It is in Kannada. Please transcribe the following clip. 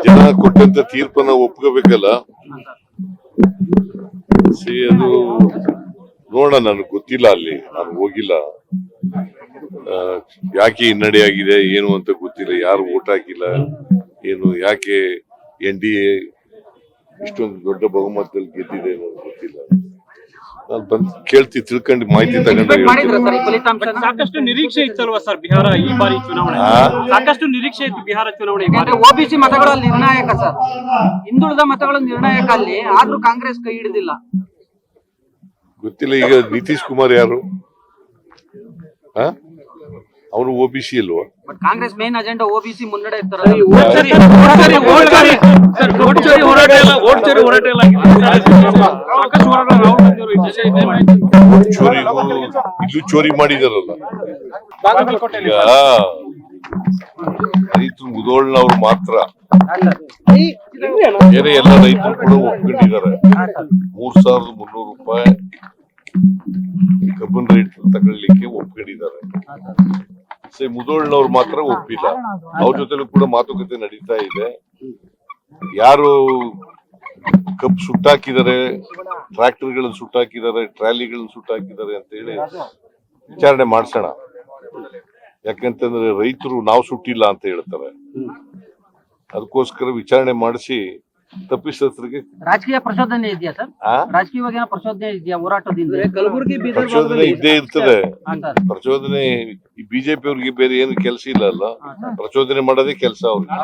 ಜನ ಕೊಟ್ಟಂತ ತೀರ್ಪನ್ನ ಒಪ್ಕೋಬೇಕಲ್ಲ. ಅದು ನೋಡೋಣ, ನನಗೆ ಗೊತ್ತಿಲ್ಲ, ಅಲ್ಲಿ ನಾನು ಹೋಗಿಲ್ಲ. ಯಾಕೆ ಹಿನ್ನಡೆ ಆಗಿದೆ ಏನು ಅಂತ ಗೊತ್ತಿಲ್ಲ, ಯಾರು ವೋಟ್ ಹಾಕಿಲ್ಲ ಏನು, ಯಾಕೆ NDA ಇಷ್ಟೊಂದು ದೊಡ್ಡ ಬಹುಮತದಲ್ಲಿ ಗೆದ್ದಿದೆ ಅನ್ನೋದು ಗೊತ್ತಿಲ್ಲ. ನಾನು ಬಂದು ಕೇಳ್ತೀನಿ, ತಿಳ್ಕೊಂಡು ಮಾಹಿತಿ ತಗೊಂಡು. ಸಾಕಷ್ಟು ನಿರೀಕ್ಷೆ ಇತ್ತಲ್ವಾ ಸರ್ ಬಿಹಾರ ಈ ಬಾರಿ ಚುನಾವಣೆ? ಸಾಕಷ್ಟು ನಿರೀಕ್ಷೆ ಇತ್ತು ಬಿಹಾರ ಚುನಾವಣೆ. OBC ಮತಗಳಲ್ಲಿ ನಿರ್ಣಾಯಕ ಸರ್, ಹಿಂದುಳಿದ ಮತಗಳು ನಿರ್ಣಾಯಕ ಅಲ್ಲಿ, ಆದ್ರೂ ಕಾಂಗ್ರೆಸ್ ಕೈ ಹಿಡಿದಿಲ್ಲ. ಗೊತ್ತಿಲ್ಲ. ಈಗ ನಿತೀಶ್ ಕುಮಾರ್ ಯಾರು? ಅವನು OBC ಅಲ್ವಾ? But Congress main agenda OBC ಮುನ್ನಡೆ ಇರ್ತಾರೆ. ಇಲ್ಲೂ ಚೋರಿ ಮಾಡಿದಾರಲ್ಲ. ಈಗ ರೈತರು ಮುದೋಳ್ನವ್ರು ಮಾತ್ರ, ಬೇರೆ ಎಲ್ಲ ರೈತರು ಕೂಡ ಒಪ್ಕೊಂಡಿದ್ದಾರೆ. 3,300 ರೂಪಾಯಿ ಕಬ್ಬನ್ ರೇಟ್ ತಗೊಳ್ಳಿಕ್ಕೆ ಒಪ್ಕೊಂಡಿದ್ದಾರೆ. ಮುದೋಳ್ನವ್ರು ಮಾತ್ರ ಒಪ್ಪಿಲ್ಲ. ಅವ್ರ ಜೊತೆಲೂ ಕೂಡ ಮಾತುಕತೆ ನಡೀತಾ ಇದೆ. ಯಾರು ಕಬ್ಬು ಸುಟ್ಟಾಕಿದ್ದಾರೆ, ಟ್ರ್ಯಾಕ್ಟರ್ಗಳನ್ನ ಸುಟ್ಟಾಕಿದ್ದಾರೆ, ಟ್ರಾಲಿಗಳನ್ನ ಸುಟ್ಟಾಕಿದ್ದಾರೆ ಅಂತ ಹೇಳಿ ವಿಚಾರಣೆ ಮಾಡ್ಸೋಣ. ಯಾಕಂತಂದ್ರೆ ರೈತರು ನಾವು ಸುಟ್ಟಿಲ್ಲ ಅಂತ ಹೇಳ್ತಾರೆ. ಅದಕ್ಕೋಸ್ಕರ ವಿಚಾರಣೆ ಮಾಡಿಸಿ ತಪ್ಪಿಸರಿಗೆ. ರಾಜಕೀಯ ಪ್ರಚೋದನೆ ಇದೆಯಾ ಸರ್? ರಾಜಕೀಯವಾಗಿ ಪ್ರಚೋದನೆ ಇದೆಯಾ ಹೋರಾಟದಿಂದ? ಕಲಬುರಗಿ ಪ್ರಚೋದನೆ ಇದ್ದೇ ಇರ್ತದೆ. ಪ್ರಚೋದನೆ ಈ BJP ಅವ್ರಿಗೆ ಬೇರೆ ಏನು ಕೆಲಸ ಇಲ್ಲ ಅಲ್ಲ, ಪ್ರಚೋದನೆ ಮಾಡೋದೇ ಕೆಲಸ ಅವ್ರಿಗೆ.